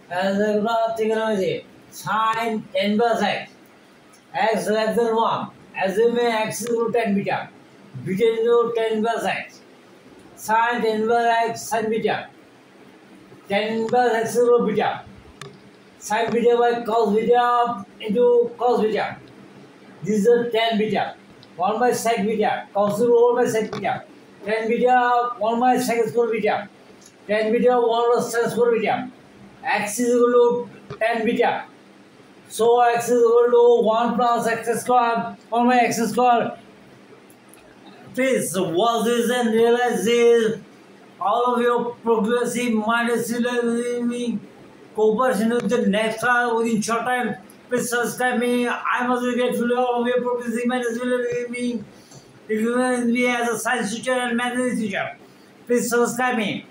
As a trigonometry, sine inverse x less than 1. Assume x is equal to 10 beta. Beta is equal to 10 inverse x. Sine inverse x sin beta. 10 inverse x is equal to beta. Sin beta by cos beta into cos beta. This is a 10 beta. 1 by sec beta. Cos 1 by sec beta. 10 beta 1 by sec square beta. 10 beta 1 by sec square beta. X is equal to 10 beta. So x is equal to 1 plus x square 1 by x square. Please watch this and realize this. All of your progressive minus cooperation with the next class within short time. Please subscribe me. I must be grateful to all of your progressive minus me. If you want me as a science teacher and mathematics teacher, please subscribe me.